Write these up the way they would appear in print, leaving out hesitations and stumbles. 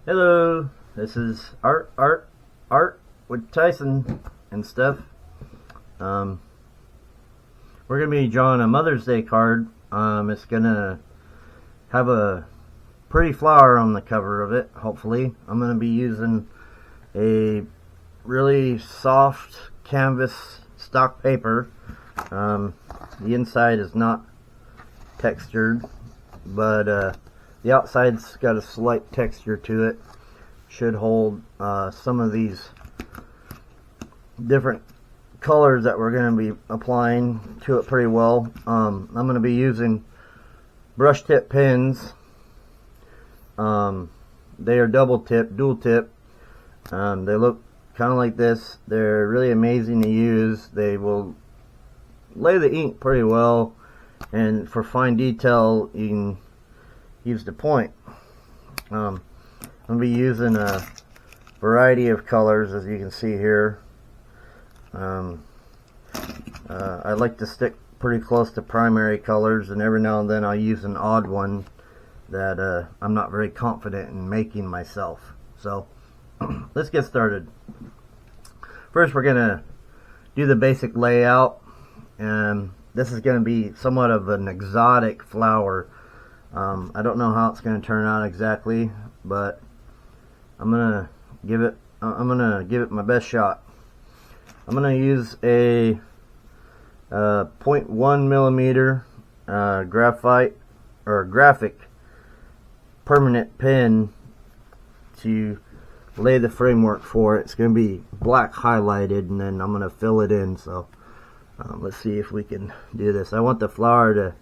Hello, this is Art with Tyson and stuff. Um, we're gonna be drawing a Mother's Day card. It's gonna have a pretty flower on the cover of it. Hopefully, I'm gonna be using a really soft canvas stock paper. The inside is not textured, but the outside's got a slight texture to it. Should hold some of these different colors that we're going to be applying to it pretty well. I'm going to be using brush tip pens. They are dual tip. They look kind of like this. They're really amazing to use. They will lay the ink pretty well, and for fine detail you can use the point. I'm going to be using a variety of colors, as you can see here. I like to stick pretty close to primary colors, and every now and then I'll use an odd one that I'm not very confident in making myself. So let's get started. First, we're going to do the basic layout, and this is going to be somewhat of an exotic flower. I don't know how it's going to turn out exactly, but I'm gonna give it my best shot. I'm gonna use a 0.1 millimeter graphite or graphic permanent pen to lay the framework for it. It's gonna be black highlighted, and then I'm gonna fill it in. So let's see if we can do this. I want the flower to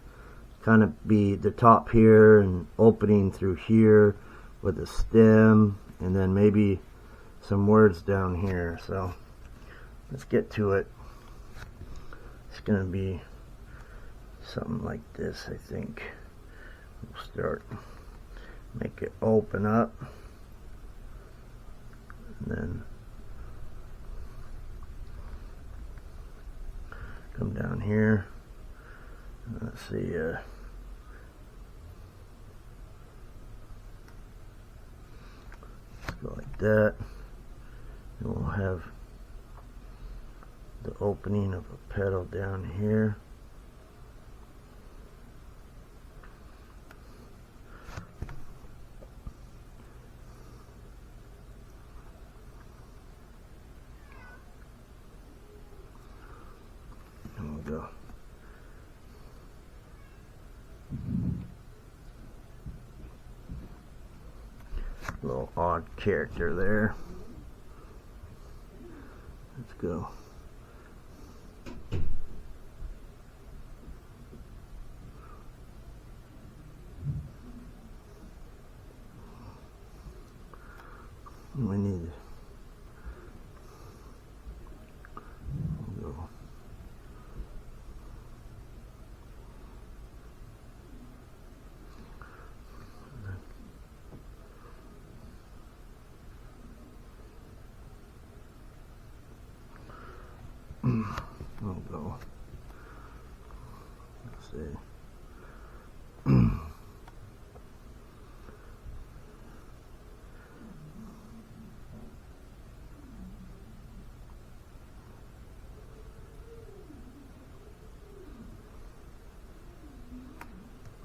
kind of be the top here and opening through here with a stem, and then maybe some words down here. So let's get to it. It's gonna be something like this, I think. We'll start, make it open up, and then come down here. Let's see, let's go like that, and we'll have the opening of a petal down here. And we'll go. Little odd character there. Let's go. We need go. We'll go. Let's see.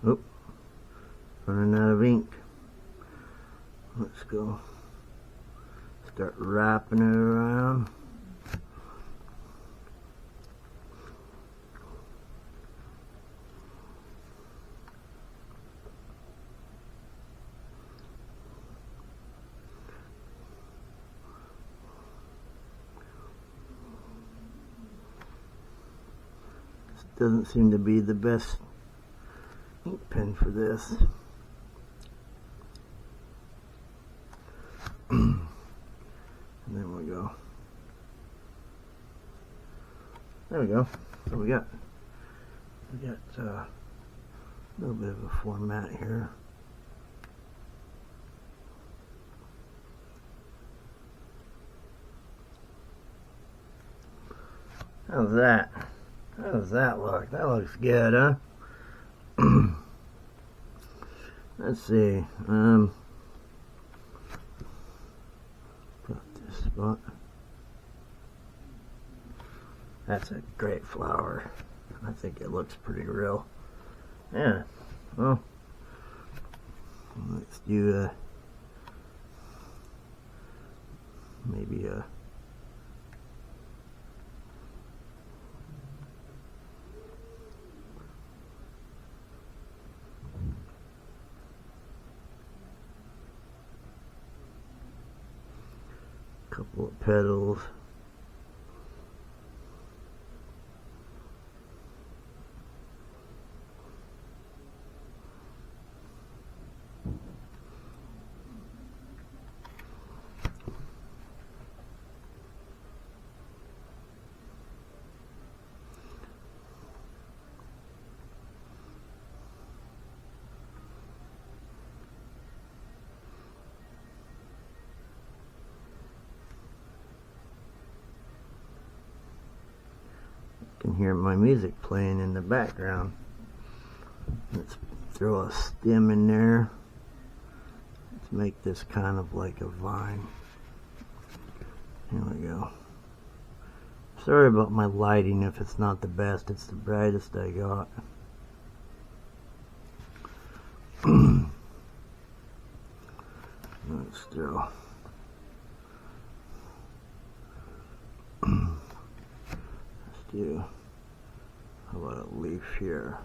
Oop, running out of ink. Let's go. Start wrapping it around. This doesn't seem to be the best ink pen for this. And then we go. There we go. So we got a little bit of a format here. How's that? How does that look? That looks good, huh? Let's see. spot. That's a great flower. I think it looks pretty real. Yeah, well, let's do maybe a couple of petals. You can hear my music playing in the background. Let's throw a stem in there. Let's make this kind of like a vine. Here we go. Sorry about my lighting if it's not the best. It's the brightest I got. Let's do. How about a leaf here?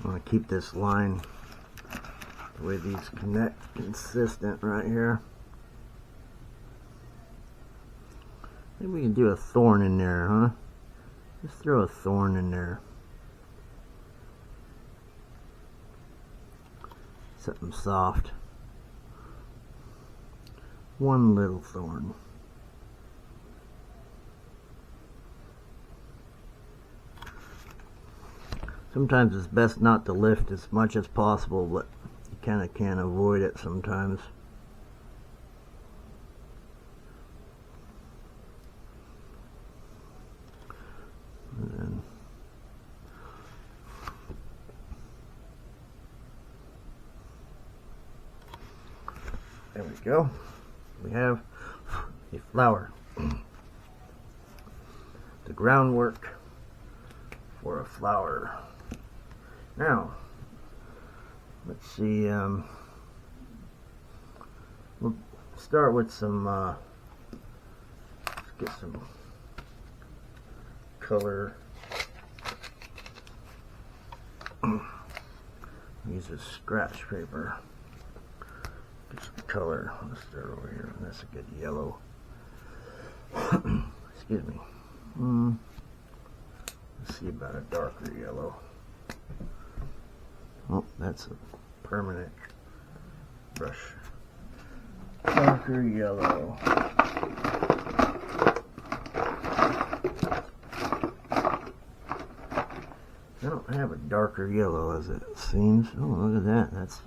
I want to keep this line the way these connect consistent right here. Maybe we can do a thorn in there, huh? Just throw a thorn in there. Something soft. One little thorn. Sometimes it's best not to lift as much as possible, but you kind of can't avoid it sometimes. And then there we go. We have a flower. The groundwork for a flower. Now, let's see, we'll start with some, let's get some color. Use a scratch paper. Get some color. Let's start over here, and that's a good yellow. Excuse me. Let's see about a darker yellow. Oh, that's a permanent brush. Darker yellow. I don't have a darker yellow as it seems. Oh, look at that. That's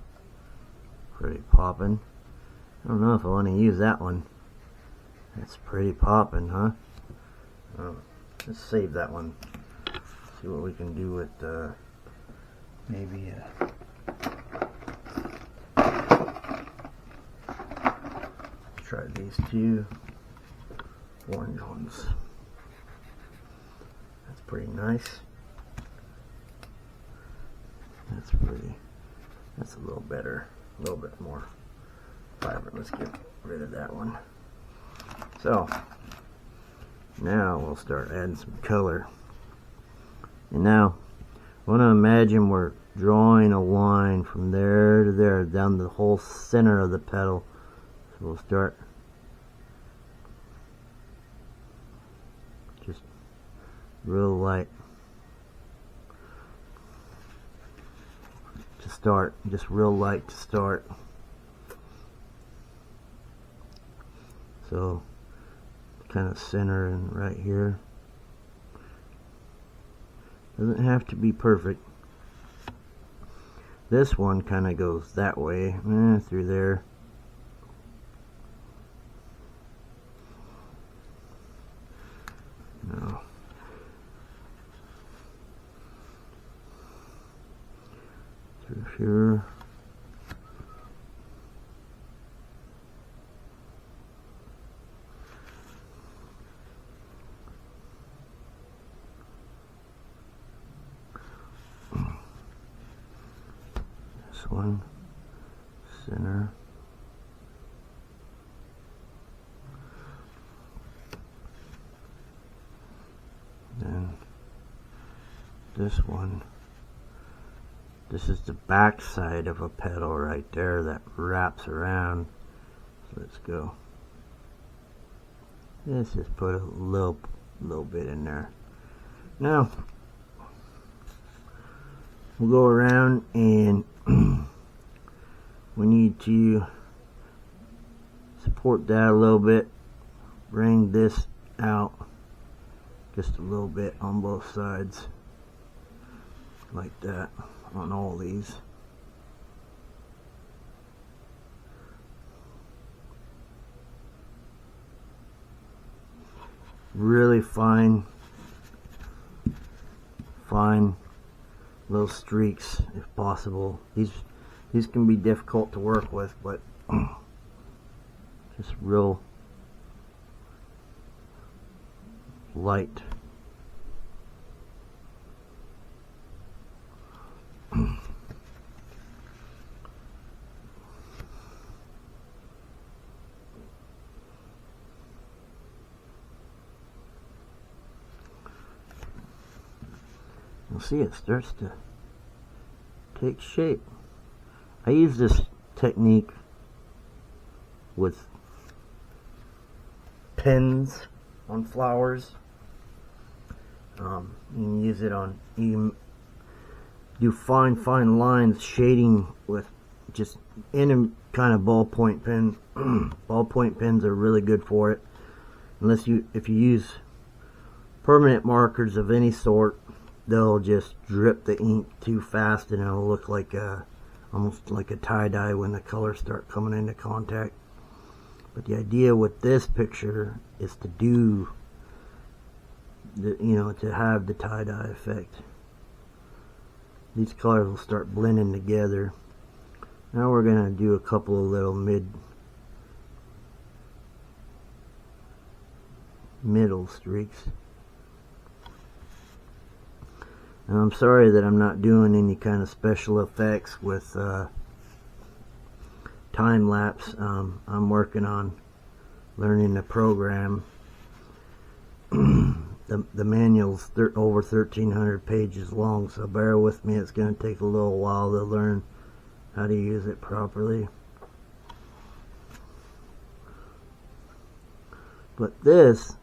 pretty poppin'. I don't know if I want to use that one. That's pretty poppin', huh? Let's save that one. See what we can do with maybe try these two orange ones. That's pretty nice. That's pretty. That's a little better. A little bit more vibrant. Let's get rid of that one. So now we'll start adding some color. And now I want to imagine we're drawing a line from there to there down the whole center of the petal. So we'll start just real light to start, just real light to start. So kind of center and right here. Doesn't have to be perfect. This one kind of goes that way, through there. No. Through here. This one, center. Then this one. This is the back side of a petal right there that wraps around. So let's go. Let's just put a little bit in there. Now we'll go around and we need to support that a little bit. Bring this out just a little bit on both sides, like that, on all these. Really fine little streaks if possible. These can be difficult to work with, but just real light. You'll see it starts to take shape. I use this technique with pins on flowers. You can use it on, you can do fine lines shading with just any kind of ballpoint pen. Ballpoint pens are really good for it. If you use permanent markers of any sort, they'll just drip the ink too fast and it'll look like almost like a tie-dye when the colors start coming into contact. But the idea with this picture is to do to have the tie-dye effect. These colors will start blending together. Now we're gonna do a couple of little middle streaks. And I'm sorry that I'm not doing any kind of special effects with time lapse. I'm working on learning the program. The manual's over 1,300 pages long, so bear with me. It's going to take a little while to learn how to use it properly. But this,